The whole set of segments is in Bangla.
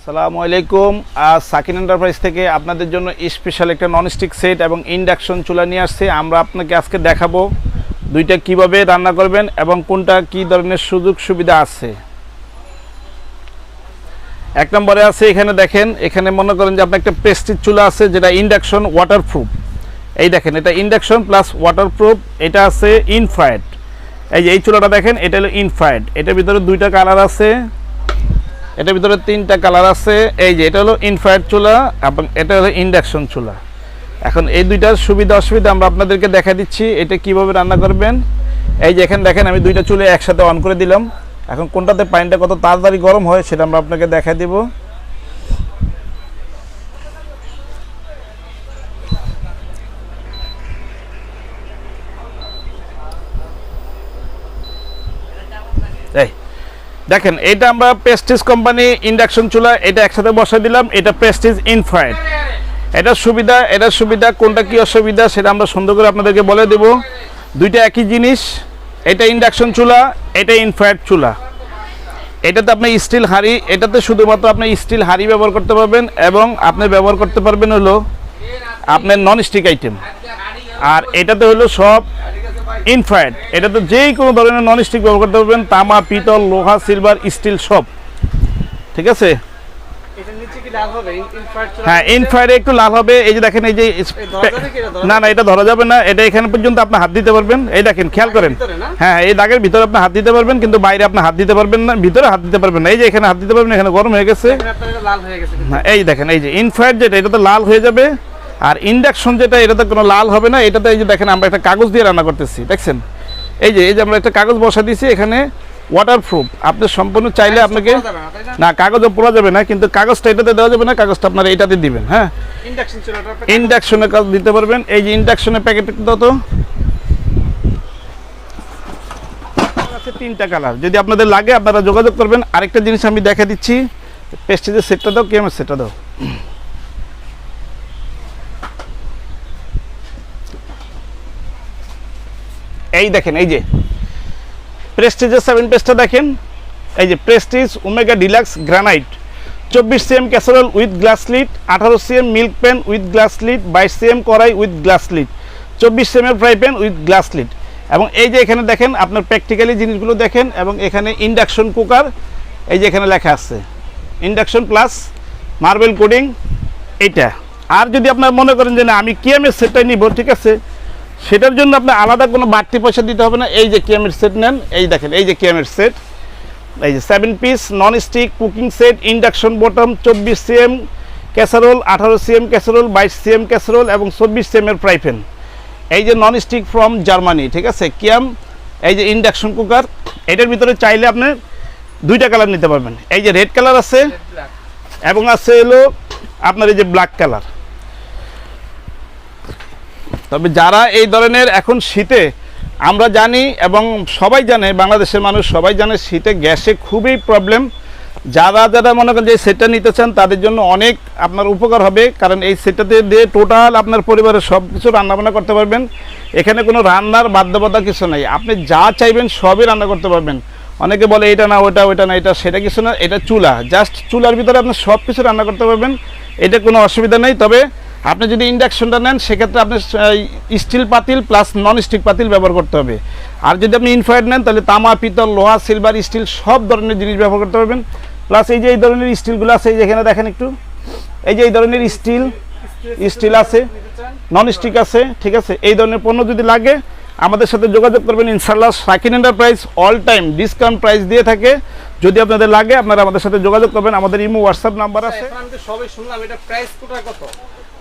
আসসালামু আলাইকুম। আজ সাকিন এন্টারপ্রাইজ থেকে আপনাদের জন্য স্পেশাল একটা ননস্টিক সেট এবং ইন্ডাকশন চুলা নিয়ে আসছে। আমরা আপনাকে আজকে দেখাবো দুইটা কিভাবে রান্না করবেন এবং কোনটা কি ধরনের সুযোগ সুবিধা আছে। এক নম্বরে আছে এখানে দেখেন, এখানে মনে করেন যে আপনার একটা প্রেস্টিজ চুলা আছে যেটা ইন্ডাকশন ওয়াটারপ্রুফ। এই দেখেন এটা ইন্ডাকশন প্লাস ওয়াটারপ্রুফ, এটা আছে ইনফ্রারেড। এই যে এই চুলাটা দেখেন, এটা হলো ইনফ্রারেড। এটার ভিতরে দুইটা কালার আছে, এটার ভিতরে তিনটা কালার আছে। এই যে এটা হলো ইনফ্রারেড চুলা এবং এটা হলো ইন্ডাকশন চুলা। এখন এই দুইটার সুবিধা অসুবিধা আমরা আপনাদেরকে দেখা দিচ্ছি, এটা কিভাবে রান্না করবেন। এই যে এখানে দেখেন আমি দুইটা চুলে একসাথে অন করে দিলাম। এখন কোনটাতে পানিটা কত তাড়াতাড়ি গরম হয় সেটা আমরা আপনাকে দেখা দেব। এই দেখেন এটা আমরা প্রেস্টিজ কোম্পানি ইন্ডাকশন চুলা, এটা একসাথে বসাই দিলাম। এটা প্রেস্টিজ ইনফ্রারেড। এটার সুবিধা কোনটা কি অসুবিধা সেটা আমরা সুন্দর করে আপনাদেরকে বলে দেব। দুইটা একই জিনিস, এটা ইন্ডাকশন চুলা, এটা ইনফ্রারেড চুলা। এটাতে আপনি স্টিল হাঁড়ি, এটাতে শুধুমাত্র আপনি স্টিল হাঁড়ি ব্যবহার করতে পারবেন এবং আপনি ব্যবহার করতে পারবেন হলো আপনার নন স্টিক আইটেম। আর এটাতে হলো সব ইনফ্রারেড, এটাতে যেই কোনো ধরনের নন স্টিক ব্যবহার করতে পারবেন, তামা, পিতল, লোহা, সিলভার, স্টিল সব। ঠিক আছে, হ্যাঁ ইনফ্রারেড একটু লাল হবে। এই যে দেখেন, এই যে না এটা ধরা যাবে না, এটা এখানে পর্যন্ত আপনি হাত দিতে পারবেন। এই দেখেন খেয়াল করেন, হ্যাঁ এই দাগের ভিতরে আপনি হাত দিতে পারবেন, কিন্তু বাইরে আপনি হাত দিতে পারবেন না, ভিতরে হাত দিতে পারবেন না। এই যে এখানে হাত দিতে পারবেন, এখানে গরম হয়ে গেছে। এই দেখেন, এই যে ইনফ্রারেড যেটা এটাতে লাল হয়ে যাবে, আর ইন্ডাকশন যেটা এটাতে কোনো লাল হবে না। এটাতে এই যে দেখেন আমরা একটা কাগজ দিয়ে রান্না করতেছি, দেখছেন। এই যে আমরা একটা কাগজ বসা দিয়েছি এখানে, ওয়াটারপ্রুফ। আপনি সম্পূর্ণ চাইলে আপনাকে না কাগজও পোড়া যাবে না, কিন্তু কাগজটা এটাতে দেওয়া যাবে না, কাগজটা আপনারা এটাতে দিবেন। হ্যাঁ ইন্ডাকশনের কাজ দিতে পারবেন। এই যে ইন্ডাকশনের প্যাকেট কত আছে, তিনটা কালার। যদি আপনাদের লাগে আপনারা যোগাযোগ করবেন। আরেকটা জিনিস আমি দেখা দিচ্ছি, প্রেস্টিজের সেটটা দাও, কেমন সেটটা দাও। এই দেখেন, এই যে প্রেস্টিজের 7 পেজটা দেখেন। এই যে Prestige omega deluxe granite, 24 cm casserole with glass lead, 18 cm milk pan with glass lead, 22 cm কড়াই with glass lead, 24 cm fry pan with glass lead. এবং এই যে এখানে দেখেন আপনার প্র্যাকটিক্যালি জিনিসগুলো দেখেন। এবং এখানে ইন্ডাকশন কুকার, এই যে এখানে লেখা আছে ইন্ডাকশন প্লাস মার্বেল কোডিং এইটা। আর যদি আপনার মনে করেন যে না আমি কিএমের সেটটাই নিব, ঠিক আছে, সেটার জন্য আপনার আলাদা কোনো বাড়তি পয়সা দিতে হবে না। এই যে কিএমের সেট নেন, এই দেখেন এই যে কিএমের সেট, এই যে 7 piece non stick cooking set, induction bottom, 24 cm casserole, 18 cm casserole, 22 cm casserole এবং 24 cm এর ফ্রাই প্যান। এই যে নন স্টিক ফ্রম জার্মানি, ঠিক আছে, কিয়াম। এই যে ইন্ডাকশন কুকার, এটার ভিতরে চাইলে আপনি দুইটা কালার নিতে পারবেন। এই যে রেড কালার আছে এবং আছে হলো আপনার এই যে ব্ল্যাক কালার। তবে যারা এই ধরনের এখন শীতে, আমরা জানি এবং সবাই জানে, বাংলাদেশের মানুষ সবাই জানে শীতে গ্যাসে খুবই প্রবলেম। যারা মনে করেন যে সেটটা নিতে চান তাদের জন্য অনেক আপনার উপকার হবে, কারণ এই সেটটাতে দিয়ে টোটাল আপনার পরিবারের সব কিছু রান্নাবান্না করতে পারবেন। এখানে কোনো রান্নার বাধ্যবাধকতা কিছু নাই, আপনি যা চাইবেন সবই রান্না করতে পারবেন। অনেকে বলে এটা না ওটা না এটা, সেটা কিছু না, এটা চুলা, জাস্ট চুলার ভিতরে আপনি সব কিছু রান্না করতে পারবেন, এটা কোনো অসুবিধা নেই। তবে আপনি যদি ইন্ডাকশনটা নেন সেক্ষেত্রে আপনি স্টিল পাতিল প্লাস নন স্টিক পাতিল ব্যবহার করতে হবে। আর যদি আপনি ইনফ্রারেড নেন তাহলে তামা, পিতল, লোহা, সিলভার, স্টিল সব ধরনের জিনিস ব্যবহার করতে পারবেন। প্লাস এই যে এই ধরনের স্টিলগুলো আছে, এই যে এখানে দেখেন একটু, এই যে এই ধরনের স্টিল আছে, নন স্টিক আছে, ঠিক আছে। এই ধরনের পণ্য যদি লাগে আমাদের সাথে যোগাযোগ করবেন ইনশাআল্লাহ। সাকিন enterprise all time discount price দিয়ে থাকে। যদি আপনাদের লাগে আপনারা আমাদের সাথে যোগাযোগ করবেন, আমাদের ইমো হোয়াটসঅ্যাপ নাম্বার আছে। সবাই শুনলাম এটা প্রাইস কত?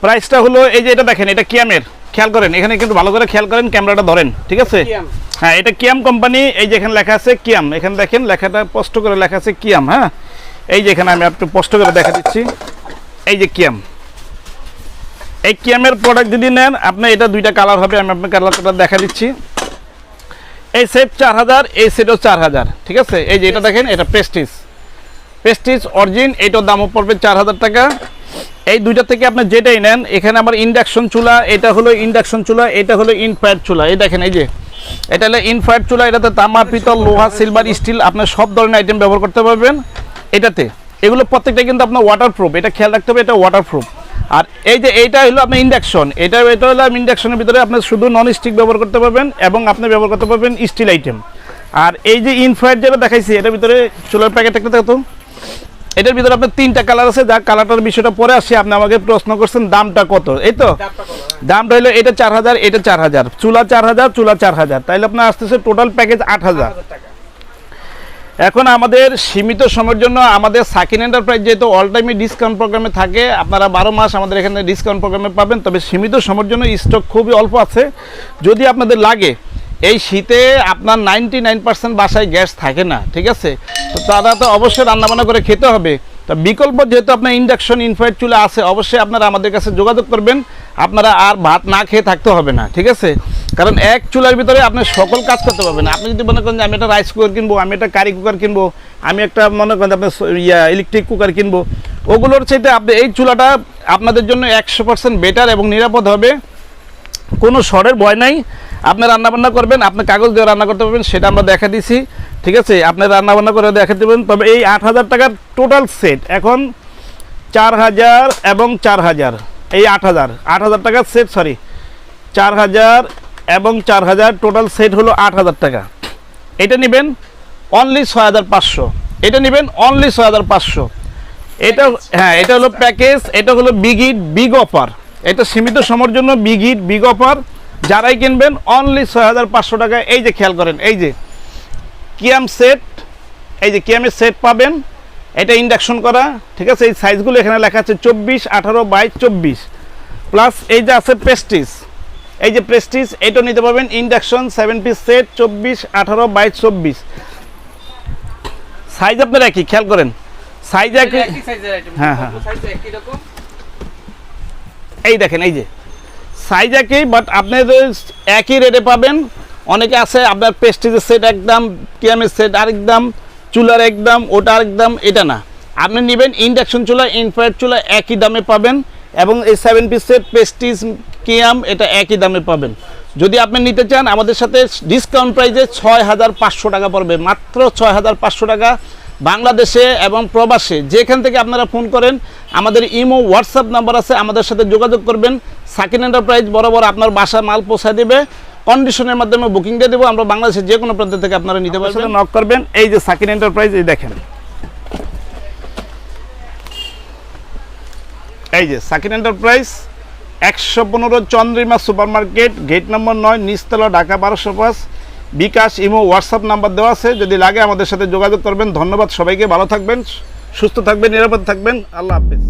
প্রাইসটা হলো এই যে এটা দেখেন, এটা কিয়ামের, খেয়াল করেন এখানে কিন্তু ভালো করে খেয়াল করেন, ক্যামেরাটা ধরেন, ঠিক আছে। হ্যাঁ এটা কিয়াম কোম্পানি, এই যে এখানে লেখা আছে কিয়াম, এখানে দেখেন লেখাটা স্পষ্ট করে লেখা আছে কিয়াম। হ্যাঁ এই যে এখানে আমি একটু স্পষ্ট করে দেখা দিচ্ছি, এই যে কিয়াম। এই কিয়ামের প্রোডাক্ট যদি নেন আপনি, এটা দুইটা কালার হবে, আমি আপনার কালারটা দেখা দিচ্ছি। এই সেট 4000, এই সেটও 4000, ঠিক আছে। এই যে এটা দেখেন, এটা প্রেস্টিজ অরিজিন, এটার দামও পড়বে 4000 টাকা। এই দুইটা থেকে আপনি যেটাই নেন, এখানে আমার ইন্ডাকশন চুলা, এটা হলো ইন্ডাকশন চুলা, এটা হলো ইনফ্রারেড চুলা। এই দেখেন এই যে এটা হলো ইনফ্রারেড চুলা, এটাতে তামা, পিতল, লোহা, সিলভার, স্টিল আপনার সব ধরনের আইটেম ব্যবহার করতে পারবেন এটাতে। এগুলো প্রত্যেকটা কিন্তু আপনার ওয়াটারপ্রুফ, এটা খেয়াল রাখতে হবে, এটা ওয়াটারপ্রুফ। আর এই যে এইটা হলো আপনার ইন্ডাকশন, এটা হলো ইন্ডাকশনের ভিতরে আপনি শুধু নন স্টিক ব্যবহার করতে পারবেন এবং আপনি ব্যবহার করতে পারবেন স্টিল আইটেম। আর এই যে ইনফ্রারেড যেটা দেখাইছি, এটার ভিতরে চুলার প্যাকেট একটা দেখো তো, এটার ভিতরে আপনার 3টা কালার আছে, যা কালারটার বিষয়টা পরে আসি। আপনি আমাকে প্রশ্ন করছেন দামটা কত, এই তো দামটা হলো এটা 4000, এটা 4000, চুলা 4000, চুলা 4000, তাইলে আপনার আসতেছে টোটাল প্যাকেজ 8000 টাকা। এখন আমাদের সীমিত সময়ের জন্য আমাদের সাকিন এন্টারপ্রাইজ যেহেতু অল টাইমে ডিসকাউন্ট প্রোগ্রামে থাকে, আপনারা 12 মাস আমাদের এখানে ডিসকাউন্ট প্রোগ্রামে পাবেন, তবে সীমিত সময়ের জন্য স্টক খুবই অল্প আছে। যদি আপনাদের লাগে, এই শীতে আপনার 99% বাসায় গ্যাস থাকে না, ঠিক আছে, তো তারা তো অবশ্যই রান্নাবান্না করে খেতে হবে। তো বিকল্প যেহেতু আপনার ইন্ডাকশন ইনফ্রারেড চুলা আছে, অবশ্যই আপনারা আমাদের কাছে যোগাযোগ করবেন, আপনারা আর ভাত না খেয়ে থাকতে হবে না, ঠিক আছে। কারণ এক চুলার ভিতরে আপনি সকল কাজ করতে পারবেন। আপনি যদি মনে করেন যে আমি একটা রাইস কুকার কিনবো, আমি একটা কারি কুকার কিনবো, আমি একটা মনে করেন আপনার ইলেকট্রিক কুকার কিনবো, ওগুলোর চাইতে আপনি এই চুলাটা আপনাদের জন্য 100% বেটার এবং নিরাপদ হবে, কোনো শর্টের ভয় নাই। আপনি রান্নাবান্না করবেন, আপনি কাগজ দিয়ে রান্না করতে পারবেন, সেটা আমরা দেখা দিছি, ঠিক আছে, আপনি রান্নাবান্না করে দেখা দেবেন। তবে এই 8000 টাকার টোটাল সেট এখন 4000 এবং 4000, এই 8000 টাকার সেট, সরি 4000 এবং 4000 টোটাল সেট হলো 8000 টাকা। এটা নেবেন অনলি 6500, এটা নেবেন অনলি 6500। এটা হ্যাঁ, এটা হলো প্যাকেজ, এটা হলো বিগ অফার, এটা সীমিত সময়ের জন্য বিগ অফার। যারাই কিনবেন অনলি 6500 টাকা। এই যে খেয়াল করেন, এই যে কিয়াম সেট, এই যে কিয়ামের সেট পাবেন, এটা ইন্ডাকশন করা, ঠিক আছে। এই সাইজগুলো এখানে লেখা আছে 24, 18, 22, 24, প্লাস এই যে আছে প্রেস্টিজ, এই যে প্রেস্টিজ, এটা নিতে পারবেন ইন্ডাকশন 7 পিস সেট 24, 18, 22, 24। সাইজ আপনার একই, খেয়াল করেন সাইজ একই, একই সাইজের আইটেম, হ্যাঁ, হ্যাঁ, সব সাইজ একই রকম। এই দেখেন, এই যে সাইজ একই, বাট আপনার একই রেটে পাবেন। অনেকে আছে আপনার প্রেস্টিজের সেট একদম, কিয়ামের সেট আরেক দাম, চুলার একদম, ওটা আরেক দাম, এটা না। আপনি নেবেন ইন্ডাকশন চুলা, ইনফ্রারেড চুলা একই দামে পাবেন, এবং এই 7 পিস সেট প্রেস্টিজ কিয়াম এটা একই দামে পাবেন। যদি আপনি নিতে চান আমাদের সাথে ডিসকাউন্ট প্রাইসে 6500 টাকা পড়বে, মাত্র 6500 টাকা। বাংলাদেশে এবং প্রবাসে যেখান থেকে আপনারা ফোন করেন, আমাদের ইমো হোয়াটসঅ্যাপ নাম্বার আছে, আমাদের সাথে যোগাযোগ করবেন। সাকিন এন্টারপ্রাইজ বরাবর আপনার বাসায় মাল পৌঁছায় দেবে, কন্ডিশনের মাধ্যমে বুকিং দিয়ে দেবো আমরা। বাংলাদেশের যে কোনো প্রান্ত থেকে আপনারা নিতে পারবেন, নক করবেন। এই যে সাকিন এন্টারপ্রাইজ, এই দেখেন, এই যে Sakin enterprise 115 Chandrima supermarket, gate number 9, নিচতলা, Dhaka 1205। BKash, Imo, WhatsApp number দেওয়া আছে, যদি লাগে আমাদের সাথে যোগাযোগ করবেন। ধন্যবাদ সবাইকে, ভালো থাকবেন, সুস্থ থাকবেন, নিরাপদ থাকবেন, আল্লাহ হাফেজ।